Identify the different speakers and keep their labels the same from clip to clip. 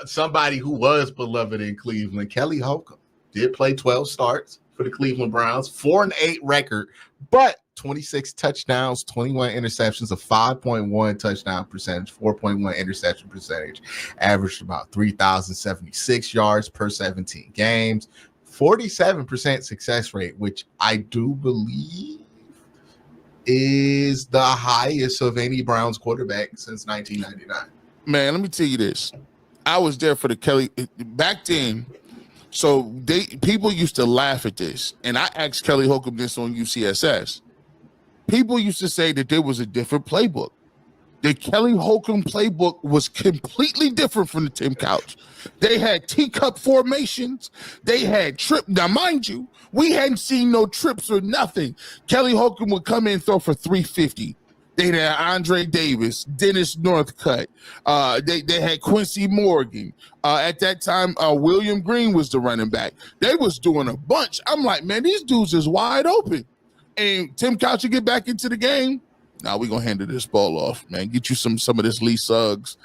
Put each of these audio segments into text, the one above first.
Speaker 1: somebody who was beloved in Cleveland, Kelly Holcomb, did play 12 starts for the Cleveland Browns, 4-8 record, but 26 touchdowns, 21 interceptions, a 5.1 touchdown percentage, 4.1 interception percentage, averaged about 3,076 yards per 17 games, 47% success rate, which I do believe is the highest of any Browns quarterback since 1999.
Speaker 2: Man, let me tell you this. I was there for the Kelly back then. So people used to laugh at this, and I asked Kelly Holcomb this on UCSS. People used to say that there was a different playbook. The Kelly Holcomb playbook was completely different from the Tim Couch. They had teacup formations. They had trip. Now, mind you, we hadn't seen no trips or nothing. Kelly Holcomb would come in and throw for 350. They had Andre Davis, Dennis Northcutt. They had Quincy Morgan. At that time, William Green was the running back. They was doing a bunch. I'm like, man, these dudes is wide open. And Tim Couch would get back into the game. Now we're going to hand this ball off, man. Get you some of this Lee Suggs.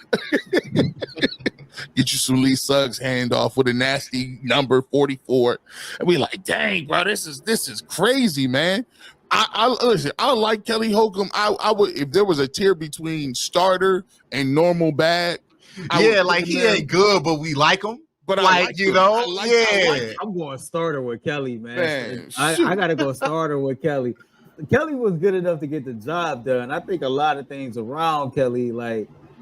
Speaker 2: Get you some Lee Suggs handoff with a nasty number 44. And we like, dang, bro, this is crazy, man. I listen, I like Kelly Holcomb. I would, if there was a tier between starter and normal bad.
Speaker 1: He ain't good, but we like him.
Speaker 2: But
Speaker 1: like
Speaker 2: him.
Speaker 3: I'm going starter with Kelly, man. I got to go starter with Kelly. Kelly was good enough to get the job done. I think a lot of things around Kelly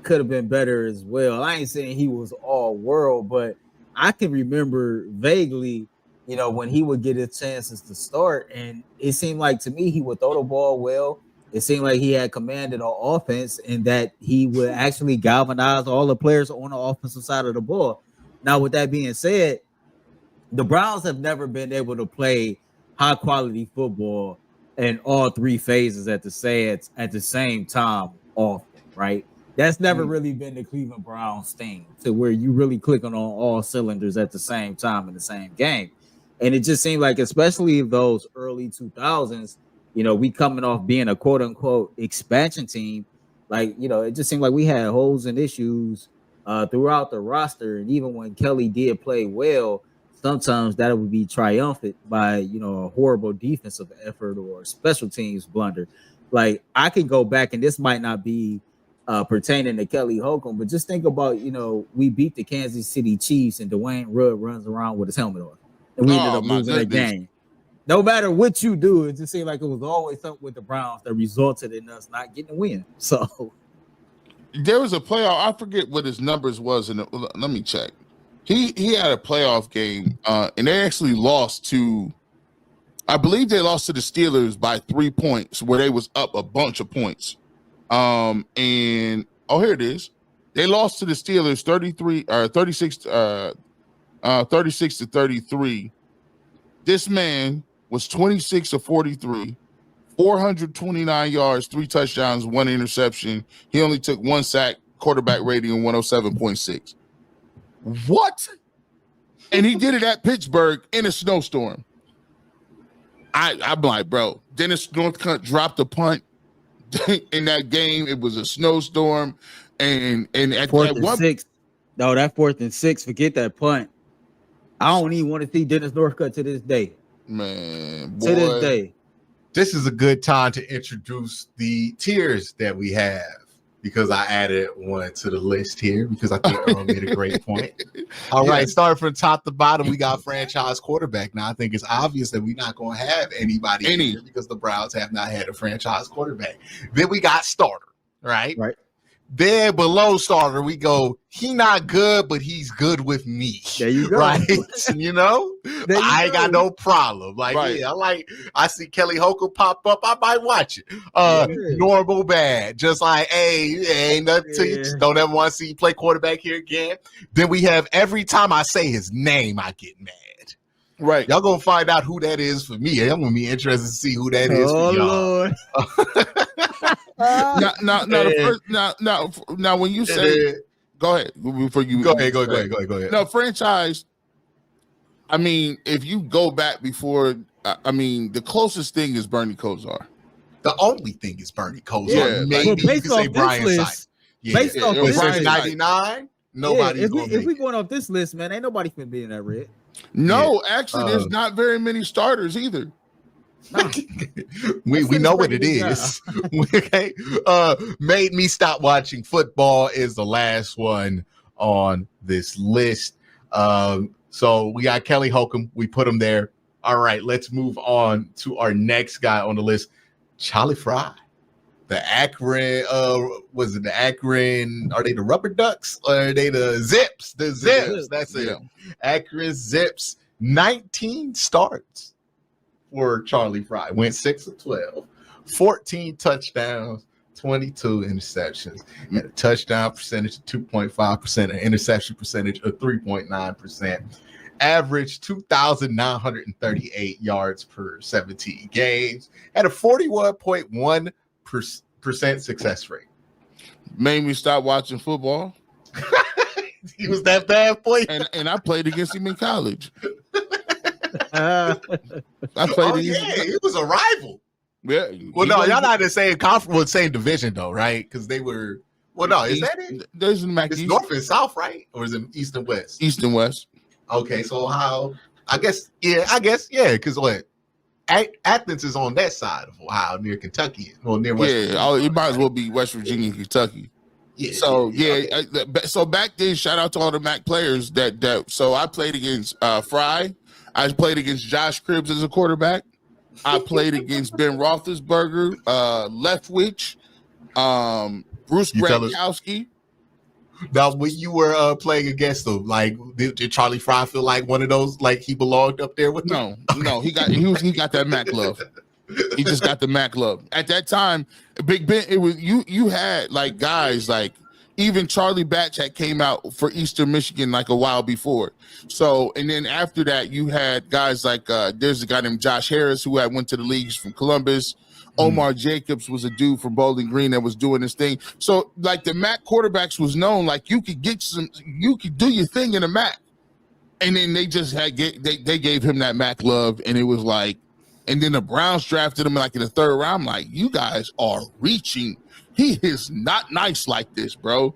Speaker 3: could have been better as well. I ain't saying he was all world, but I can remember vaguely, when he would get his chances to start, and it seemed like to me he would throw the ball well. It seemed like he had commanded on offense, and that he would actually galvanize all the players on the offensive side of the ball. Now, with that being said, the Browns have never been able to play high quality football in all three phases at the same time often, right? That's never really been the Cleveland Browns thing, to where you really clicking on all cylinders at the same time in the same game. And it just seemed like, especially those early 2000s, we coming off being a quote unquote expansion team. It just seemed like we had holes and issues throughout the roster. And even when Kelly did play well, sometimes that would be triumphant by, a horrible defensive effort or special teams blunder. I could go back, and this might not be pertaining to Kelly Holcomb, but just think about, we beat the Kansas City Chiefs and Dwayne Rudd runs around with his helmet on. And we ended up losing that game. No matter what you do, it just seemed like it was always something with the Browns that resulted in us not getting a win. So
Speaker 2: there was a playoff. I forget what his numbers was. Let me check. He had a playoff game, and they actually lost to, I believe they lost to the Steelers by 3 points, where they was up a bunch of points. Here it is. They lost to the Steelers 36 to 33. This man was 26 of 43, 429 yards, 3 touchdowns, 1 interception. He only took 1 sack, quarterback rating of 107.6. What? And he did it at Pittsburgh in a snowstorm. I'm like, bro, Dennis Northcutt dropped a punt in that game. It was a snowstorm. And at
Speaker 3: 4th and 6. No, that 4th and 6, forget that punt. I don't even want to see Dennis Northcutt to this day.
Speaker 2: Man, boy.
Speaker 3: To this day.
Speaker 1: This is a good time to introduce the tiers that we have, because I added one to the list here because I think Earl made a great point. All right, starting from top to bottom, we got franchise quarterback. Now, I think it's obvious that we're not going to have anybody here because the Browns have not had a franchise quarterback. Then we got starter, right?
Speaker 3: Right.
Speaker 1: Then below starter, we go, he not good, but he's good with me.
Speaker 3: There you go.
Speaker 1: Right? I ain't got no problem. I see Kelly Holcomb pop up, I might watch it. Normal bad. Just like, hey, ain't nothing to you. Just don't ever want to see you play quarterback here again. Then we have, every time I say his name, I get mad.
Speaker 2: Right.
Speaker 1: Y'all gonna find out who that is for me. I'm gonna be interested to see who that is for y'all.
Speaker 2: Lord. Now, when you say, go ahead. Before you
Speaker 1: go ahead.
Speaker 2: No, franchise. I mean, if you go back before, the closest thing is Bernie Kosar.
Speaker 1: The only thing is Bernie Kosar.
Speaker 3: Yeah,
Speaker 1: maybe you can say Brian Sykes.
Speaker 3: Based off this
Speaker 1: since 99. nobody's
Speaker 3: if we going off this list, man, ain't nobody finna be in that red.
Speaker 2: No, actually, there's not very many starters either.
Speaker 3: Nah.
Speaker 1: we know what it is. Okay. Made me stop watching football is the last one on this list. So we got Kelly Holcomb. We put him there. All right, let's move on to our next guy on the list, Charlie Frye. The Akron, was it the Akron? Are they the Rubber Ducks or are they the Zips? The Zips. That's it. Akron Zips. 19 starts for Charlie Frye. Went 6 of 12, 14 touchdowns, 22 interceptions, and a touchdown percentage of 2.5%, an interception percentage of 3.9%. Averaged 2,938 yards per 17 games, had a 41.1% success rate.
Speaker 2: Made me stop watching football.
Speaker 1: He was that bad, boy.
Speaker 2: And I played against him in college.
Speaker 1: I played he was a rival.
Speaker 2: Yeah.
Speaker 1: Well, no, y'all not in the same conference, well, same division though, right? Because they were. Well, no, is that it?
Speaker 2: There's in
Speaker 1: it's North and South, right? Or is it East and West?
Speaker 2: East and West.
Speaker 1: Okay, so how? I guess, yeah. Because what? Athens is on that side of Ohio, near Kentucky, or near West.
Speaker 2: Yeah, it might as well be West Virginia, Kentucky. Yeah. So okay. So back then, shout out to all the MAC players that. So I played against Frye. I played against Josh Cribbs as a quarterback. I played against Ben Roethlisberger, Leftwich, Bruce Gronkowski.
Speaker 1: Now, when you were playing against them, like, did Charlie Frye feel like one of those, like he belonged up there with them?
Speaker 2: No, he got that MAC love. He just got the MAC love. At that time, Big Ben, it was you had like guys like even Charlie Batch had came out for Eastern Michigan like a while before. So, and then after that, you had guys like there's a guy named Josh Harris who had went to the leagues from Columbus. Omar Jacobs was a dude from Bowling Green that was doing this thing. So, like the MAC quarterbacks was known, like you could do your thing in the MAC, and then they just they gave him that MAC love, and it was like, and then the Browns drafted him like in the 3rd round. I'm like, you guys are reaching. He is not nice like this, bro.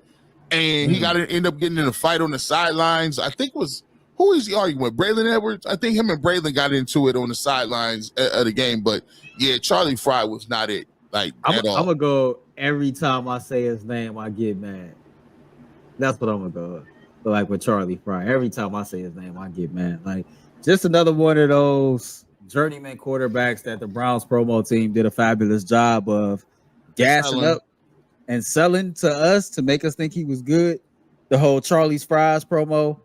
Speaker 2: And he got to end up getting in a fight on the sidelines. I think who is he arguing with? Braylon Edwards? I think him and Braylon got into it on the sidelines of the game, but. Yeah, Charlie Frye was not it. Like at all.
Speaker 3: I'm gonna go every time I say his name, I get mad. That's what I'm gonna go. But like with Charlie Frye, every time I say his name, I get mad. Like just another one of those journeyman quarterbacks that the Browns promo team did a fabulous job of gassing up and selling to us to make us think he was good. The whole Charlie's Fries promo,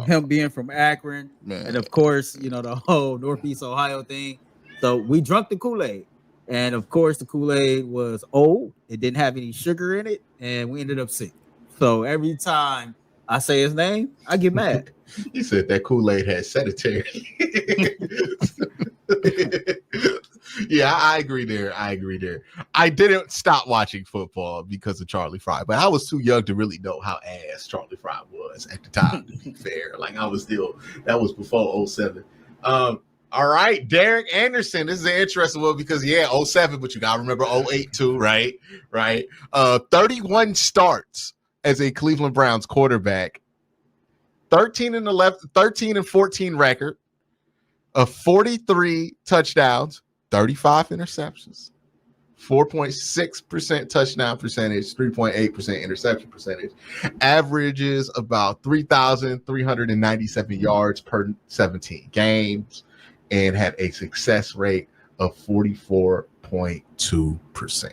Speaker 3: him being from Akron, and of course, the whole Northeast Ohio thing. So we drank the Kool-Aid, and of course the Kool-Aid was old. It didn't have any sugar in it, and we ended up sick. So every time I say his name, I get mad.
Speaker 1: He said that Kool-Aid had sedentary. Yeah, I agree there. I didn't stop watching football because of Charlie Frye, but I was too young to really know how ass Charlie Frye was at the time, to be fair. Like that was before 07. All right, Derek Anderson. This is an interesting one because 07, but you gotta remember 08 too, right? 31 starts as a Cleveland Browns quarterback, 13 and 14 record, of 43 touchdowns, 35 interceptions, 4.6% touchdown percentage, 3.8% interception percentage, averages about 3,397 yards per 17 games. And had a success rate of 44.2%.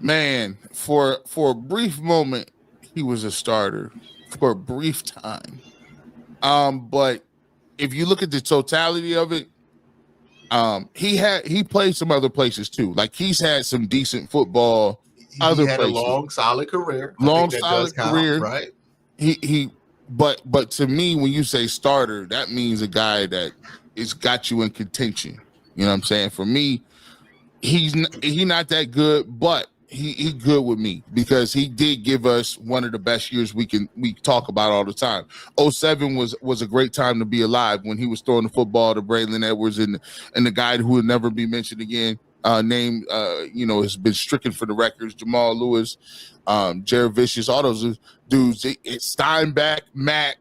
Speaker 2: Man, for a brief moment, he was a starter for a brief time. But if you look at the totality of it, he played some other places too. Like he's had some decent football.
Speaker 1: He had a long, solid career.
Speaker 2: Right? But to me, when you say starter, that means a guy that is got you in contention. You know what I'm saying? For me, he's not that good, but he good with me because he did give us one of the best years we talk about all the time. 07 was a great time to be alive when he was throwing the football to Braylon Edwards and the guy who would never be mentioned again. name, has been stricken for the records. Jamal Lewis, Jared Vicious, all those dudes. It's Steinbach, Mack.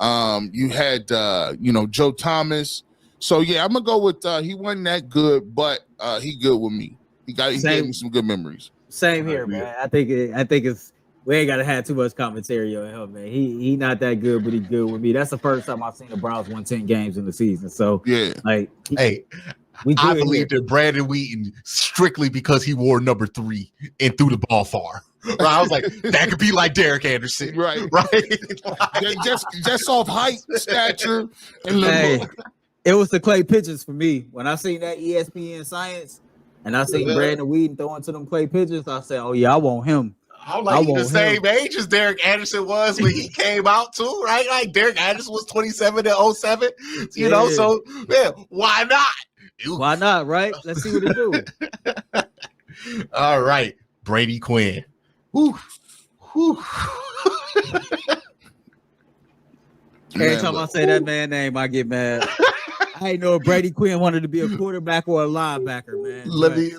Speaker 2: You had, Joe Thomas. So yeah, I'm gonna go with. He wasn't that good, but he good with me. He gave me some good memories.
Speaker 3: Same here, man. I think it's. We ain't gotta have too much commentary on him, man. He not that good, but he good with me. That's the first time I've seen the Browns win 10 games in the season. So
Speaker 2: yeah,
Speaker 1: I believed in Brandon Weeden strictly because he wore number 3 and threw the ball far. I was like, that could be like Derek Anderson,
Speaker 2: right? just off height, stature, and look.
Speaker 3: It was the clay pitches for me. When I seen that ESPN science, and I seen Brandon Weeden throwing to them clay pitches, I said, "Oh yeah, I want him."
Speaker 1: I'm like, he's the same age as Derek Anderson was when he came out too, right? Like Derek Anderson was 27 in 07, so yeah, why not?
Speaker 3: Why not, right? Let's see what he do.
Speaker 1: All right, Brady Quinn. Whew.
Speaker 3: Every time I say that man name, I get mad. I didn't know if Brady Quinn wanted to be a quarterback or a linebacker, man.
Speaker 1: Let me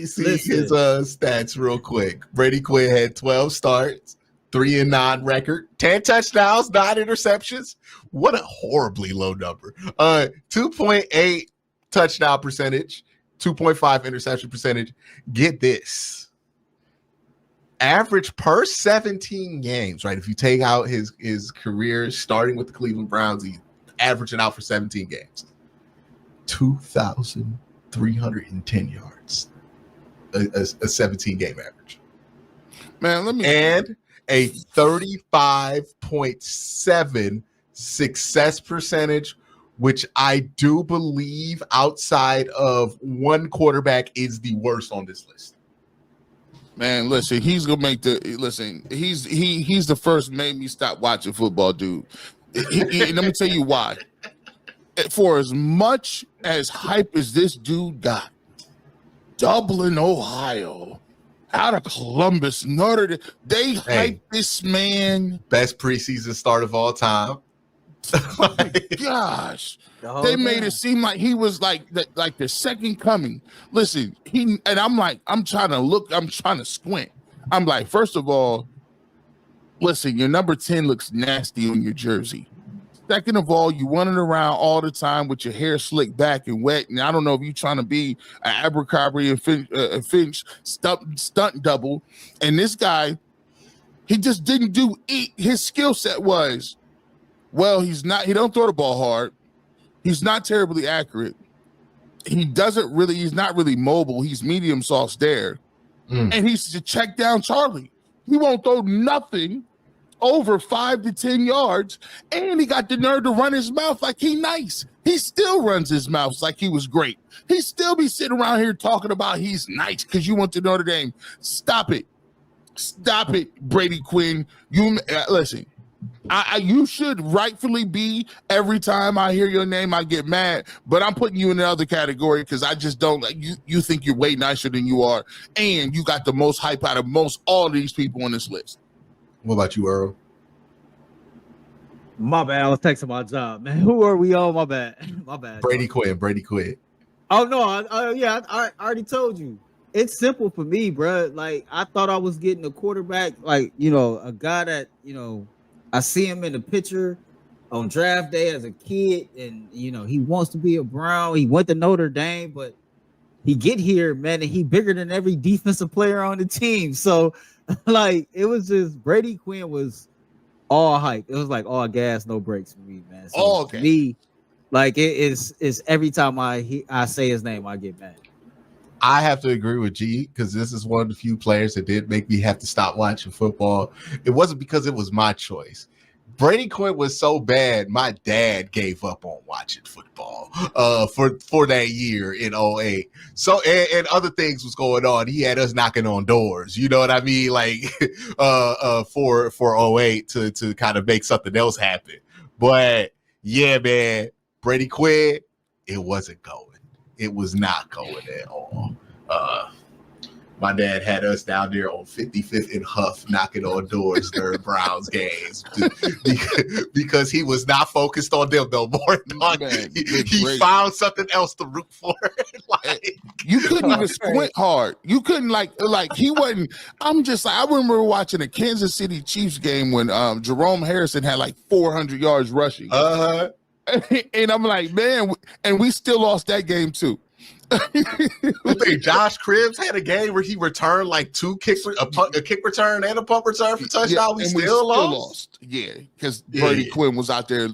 Speaker 1: see his stats real quick. Brady Quinn had 12 starts, 3-9 record, 10 touchdowns, 9 interceptions. What a horribly low number. 2.8 touchdown percentage, 2.5 interception percentage. Get this. Average per 17 games, right? If you take out his career starting with the Cleveland Browns, he's averaging out for 17 games. 2,310 yards, a 17-game average.
Speaker 2: Man,
Speaker 1: and a 35.7 success percentage, which I do believe outside of one quarterback is the worst on this list.
Speaker 2: Man, listen, he's gonna make he's the first made me stop watching football, dude. Let me tell you why. For as much as hype as this dude got, Dublin, Ohio, out of Columbus, Notre Dame, they hyped this man.
Speaker 1: Best preseason start of all time.
Speaker 2: Oh my gosh. They made it seem like he was like the second coming. Listen, I'm trying to squint. I'm like, first of all, listen, your number 10 looks nasty on your jersey. Second of all, you running around all the time with your hair slicked back and wet. And I don't know if you're trying to be an Abercrombie and Finch stunt double. And this guy, he just didn't do it. His skill set was, he don't throw the ball hard. He's not terribly accurate. He's not really mobile. He's medium soft there. And he's a check down Charlie. He won't throw nothing over 5 to 10 yards, and he got the nerve to run his mouth like he nice. He still runs his mouth like he was great. He still be sitting around here talking about he's nice because you went to Notre Dame. Stop it, Brady Quinn. You listen. You should rightfully be. Every time I hear your name, I get mad. But I'm putting you in the other category because I just don't like you. You think you're way nicer than you are, and you got the most hype out of all of these people on this list.
Speaker 1: What about you, Earl?
Speaker 3: My bad. I was texting my job, man. Who are we on? My bad.
Speaker 1: Brady Quinn.
Speaker 3: Oh no! I already told you. It's simple for me, bro. Like I thought I was getting a quarterback, like a guy that I see him in the picture on draft day as a kid, and he wants to be a Brown. He went to Notre Dame, but he get here, man, and he bigger than every defensive player on the team. So. Like it was just Brady Quinn was all hype. It was like all gas, no brakes for me, man. So for me, like it's every time I say his name, I get mad.
Speaker 1: I have to agree with G because this is one of the few players that did make me have to stop watching football. It wasn't because it was my choice. Brady Quinn was so bad, my dad gave up on watching football for that year in 08. So and other things was going on. He had us knocking on doors, you know what I mean? Like for 08 to kind of make something else happen. But yeah, man, Brady Quinn, it wasn't going. It was not going at all. My dad had us down there on 55th and Huff knocking on doors during Browns games because he was not focused on them no more. He found something else to root for.
Speaker 2: Like, you couldn't even squint hard. You couldn't like he wasn't. I'm just like, I remember watching a Kansas City Chiefs game when Jerome Harrison had like 400 yards rushing. And I'm like, man, and we still lost that game too.
Speaker 1: I think Josh Cribbs had a game where he returned like two kicks, a kick return and a punt return for touchdown. We still lost.
Speaker 2: Yeah, because Brady Quinn was out there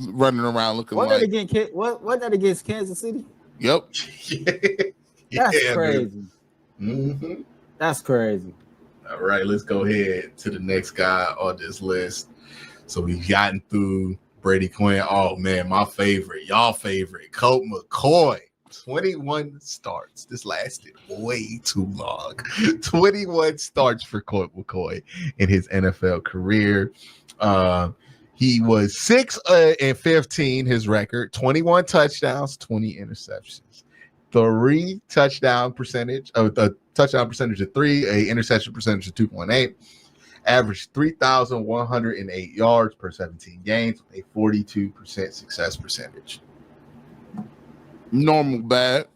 Speaker 2: running around looking
Speaker 3: what that against Kansas City?
Speaker 2: Yep.
Speaker 3: That's crazy.
Speaker 1: Mm-hmm.
Speaker 3: That's crazy.
Speaker 1: All right, let's go ahead to the next guy on this list. So we've gotten through Brady Quinn. Oh man, my favorite, y'all favorite, Colt McCoy. 21 starts. This lasted way too long. 21 starts for Colt McCoy in his NFL career. He was 6-15, his record, 21 touchdowns, 20 interceptions, 3 touchdown percentage, a touchdown percentage of 3, a interception percentage of 2.8, averaged 3,108 yards per 17 games, with a 42% success percentage.
Speaker 2: Normal bad.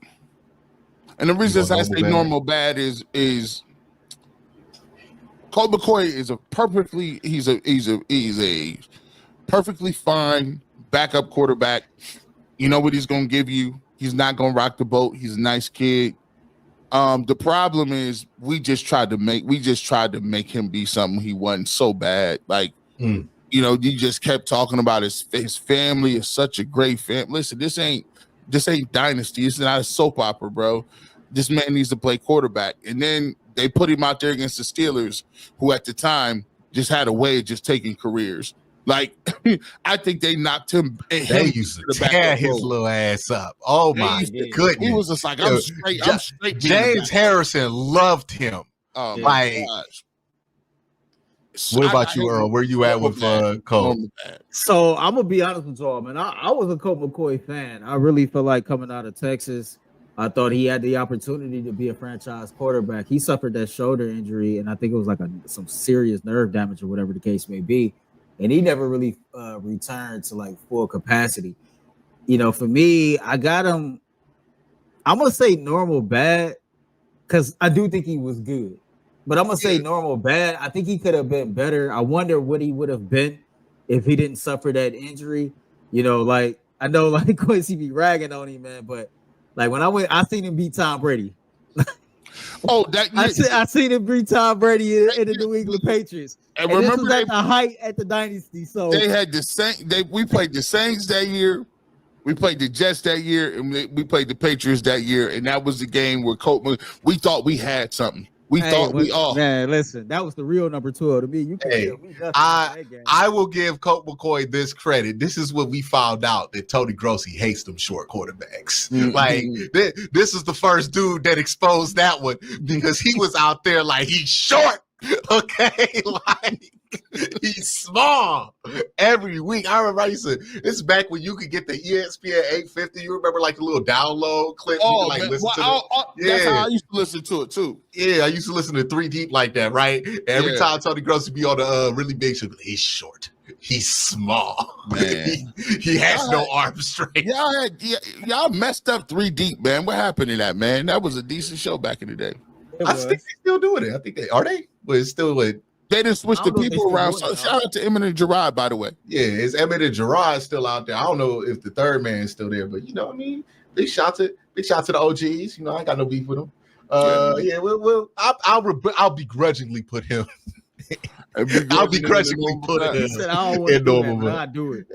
Speaker 2: And the reason I say normal bad is Colt McCoy is he's a perfectly fine backup quarterback. You know what he's gonna give you. He's not gonna rock the boat. He's a nice kid. The problem is we just tried to make him be something he wasn't so bad. Like you know, you just kept talking about his family is such a great family. Listen, this ain't Dynasty. It's not a soap opera, bro. This man needs to play quarterback. And then they put him out there against the Steelers, who at the time just had a way of just taking careers. Like, I think they knocked him.
Speaker 1: They used to tear his little ass up. Oh, my goodness.
Speaker 2: He was just like, I'm straight.
Speaker 1: James Harrison loved him.
Speaker 2: Oh,
Speaker 1: my gosh. What about you, Earl? Where you at with Colt?
Speaker 3: So I'm gonna be honest with y'all, man. I was a Colt McCoy fan. I really feel like coming out of Texas, I thought he had the opportunity to be a franchise quarterback. He suffered that shoulder injury, and I think it was like some serious nerve damage or whatever the case may be. And he never really returned to like full capacity. You know, for me, I got him. I'm gonna say normal bad because I do think he was good. But I'm going to say normal bad. I think he could have been better. I wonder what he would have been if he didn't suffer that injury. You know, like, I know, like, Quincy be ragging on him, man. But, like, when I seen him beat Tom Brady. I seen him beat Tom Brady in the New England Patriots. And remember, this was at the height at the Dynasty. So
Speaker 2: they had the same. We played the Saints that year. We played the Jets that year. And we played the Patriots that year. And that was the game where we thought we had something. Man, listen, that was the real number 12 to me. You can tell me nothing.
Speaker 1: I will give Colt McCoy this credit. This is what we found out that Tony Grossi hates them short quarterbacks. Like this is the first dude that exposed that one because he was out there like he's short. Okay, like he's small every week. I remember this is back when you could get the ESPN 850. You remember like the little download clip?
Speaker 2: Oh, man. That's how I used to listen to it too.
Speaker 1: Yeah, I used to listen to 3 Deep like that, right? Every time Tony Grossi be on the really big show, he's short. He's small. Man. he has no arm strength.
Speaker 2: Y'all messed up 3 Deep, man. What happened to that, man? That was a decent show back in the day.
Speaker 1: I think they're still doing it. I think are they? But it's still with.
Speaker 2: They didn't switch the people around. So shout out to Emmett and Gerard, by the way.
Speaker 1: Yeah, it's Emmett and Gerard still out there. I don't know if the third man is still there, but you know what I mean. Big shout to the OGs. You know, I ain't got no beef with them. I'll begrudgingly put him. I'll begrudgingly put him in normal.
Speaker 3: I do it.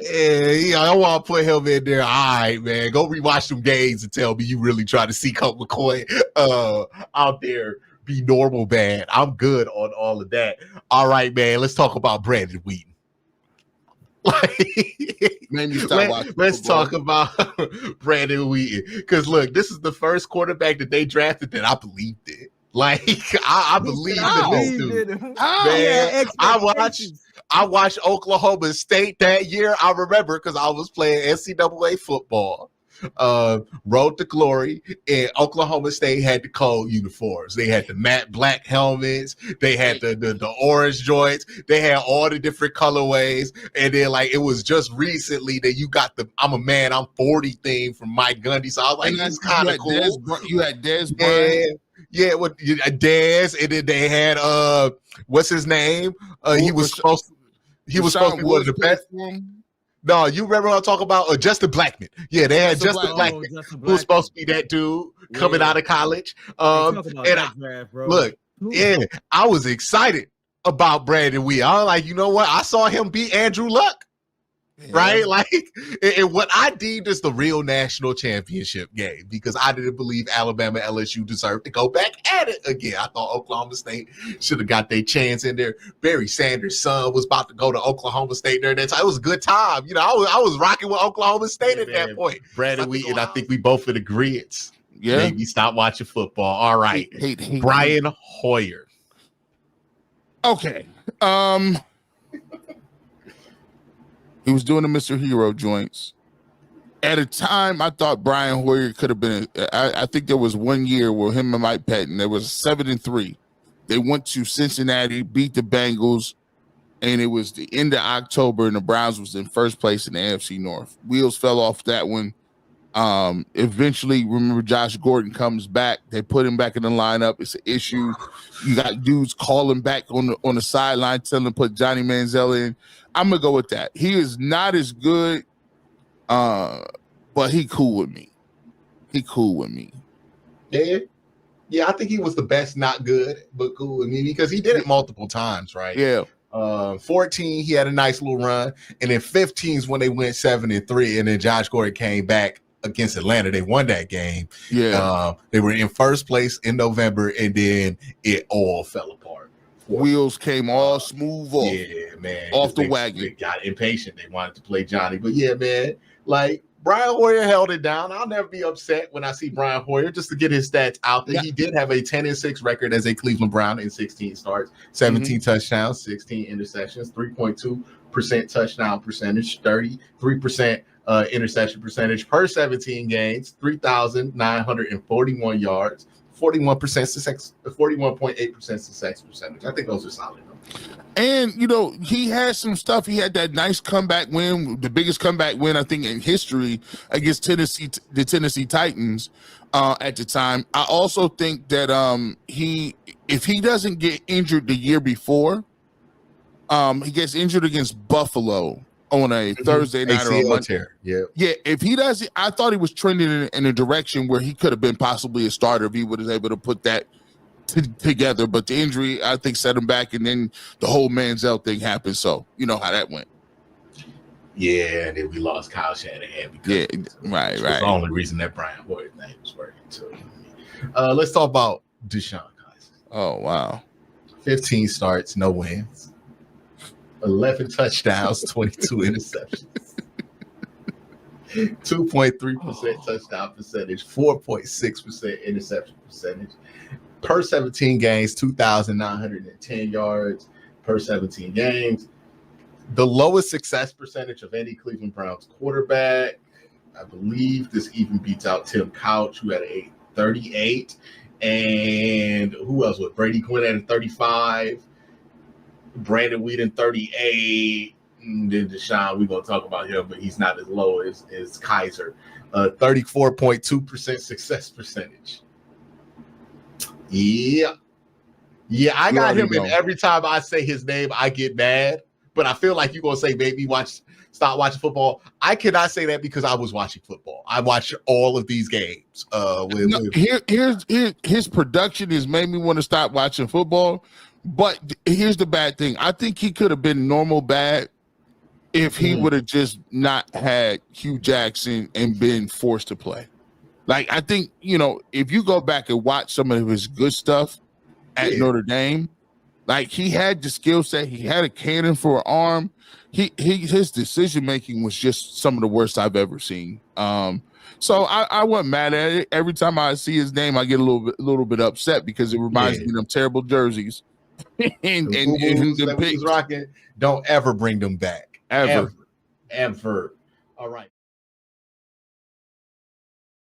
Speaker 1: Yeah, I want to put him in there. All right, man. Go rewatch them games and tell me you really try to see Colt McCoy out there. Be normal, man. I'm good on all of that. All right, man. Let's talk about Brandon Weeden. Let's talk about Brandon Weeden. Because look, this is the first quarterback that they drafted that I believed in. Like I believe in this dude. Man, I watched Oklahoma State that year. I remember because I was playing NCAA football. Road to Glory, and Oklahoma State had the cold uniforms. They had the matte black helmets. They had the orange joints. They had all the different colorways. And then like it was just recently that you got the "I'm a man, I'm 40" thing from Mike Gundy. So I was like, that's kind of cool.
Speaker 2: You had Dez Bryant.
Speaker 1: Yeah, with Dez, and then they had what's his name? He was supposed to be one of the best. No, you remember what I'm talking about? Justin Blackman. Yeah, they had Justin Blackman, who was supposed to be that dude coming out of college. Look, I was excited about Brandon Weeden. I was like, you know what? I saw him beat Andrew Luck. Right? Like, and what I deemed as the real national championship game, because I didn't believe Alabama LSU deserved to go back at it again. I thought Oklahoma State should have got their chance in there. Barry Sanders' son was about to go to Oklahoma State during that time. It was a good time. You know, I was rocking with Oklahoma State at that point. Brandon Weeden, I think we both in agreement. Yeah. Maybe stop watching football. All right. Brian Hoyer.
Speaker 2: Okay. He was doing the Mr. Hero joints. At a time, I thought Brian Hoyer could have been. I think there was one year where him and Mike Patton, there was 7-3. They went to Cincinnati, beat the Bengals, and it was the end of October, and the Browns was in first place in the AFC North. Wheels fell off that one. Eventually, remember, Josh Gordon comes back. They put him back in the lineup. It's an issue. You got dudes calling back on the sideline, telling them to put Johnny Manziel in. I'm gonna go with that. He is not as good, but he cool with me.
Speaker 1: Yeah, I think he was the best, not good, but cool with me because he did it multiple times, right?
Speaker 2: Yeah.
Speaker 1: 14, he had a nice little run, and then 15 is when they went 7-3, and then Josh Gordon came back against Atlanta. They won that game.
Speaker 2: Yeah.
Speaker 1: They were in first place in November, and then it all fell apart.
Speaker 2: Wheels came all smooth off.
Speaker 1: Yeah, man.
Speaker 2: Off the wagon.
Speaker 1: They got impatient. They wanted to play Johnny. But yeah, man, like Brian Hoyer held it down. I'll never be upset when I see Brian Hoyer, just to get his stats out there. Yeah. He did have a 10-6 record as a Cleveland Brown in 16 starts, 17 touchdowns, 16 interceptions, 3.2% touchdown percentage, 33% interception percentage per 17 games, 3,941 yards. 41.8% success percentage. I think those are solid numbers.
Speaker 2: And you know, he had some stuff. He had that nice comeback win, the biggest comeback win I think in history against the Tennessee Titans at the time. I also think that if he doesn't get injured the year before, he gets injured against Buffalo on a Thursday night or a Monday. Yeah. If he doesn't, I thought he was trending in a direction where he could have been possibly a starter if he was able to put that together. But the injury, I think, set him back, and then the whole Manziel thing happened. So you know how that went.
Speaker 1: Yeah, and then we lost Kyle Shanahan because
Speaker 2: right.
Speaker 1: The only reason that Brian Hoyer's name was working too. Let's talk about Deshone Kizer.
Speaker 2: Oh wow,
Speaker 1: 15 starts, no wins. 11 touchdowns, 22 interceptions, 2.3% touchdown percentage, 4.6% interception percentage. Per 17 games, 2,910 yards per 17 games. The lowest success percentage of any Cleveland Browns quarterback. I believe this even beats out Tim Couch, who had a 38. And who else? Brady Quinn had a 35. Brandon Weeden 38, and then Deshone, we're going to talk about him, but he's not as low as Kizer. 34.2% success percentage. Yeah, I got him, and every time I say his name, I get mad, but I feel like you're going to say, baby, stop watching football. I cannot say that because I was watching football. I watched all of these games.
Speaker 2: His production has made me want to stop watching football. But here's the bad thing. I think he could have been normal bad if he would have just not had Hugh Jackson and been forced to play. Like, I think, you know, if you go back and watch some of his good stuff at Notre Dame, like he had the skill set, he had a cannon for an arm. His decision making was just some of the worst I've ever seen. So I wasn't mad at it. Every time I see his name, I get a little bit upset because it reminds me of them terrible jerseys. and
Speaker 1: the pigs rocking, don't ever bring them back. Ever. All right.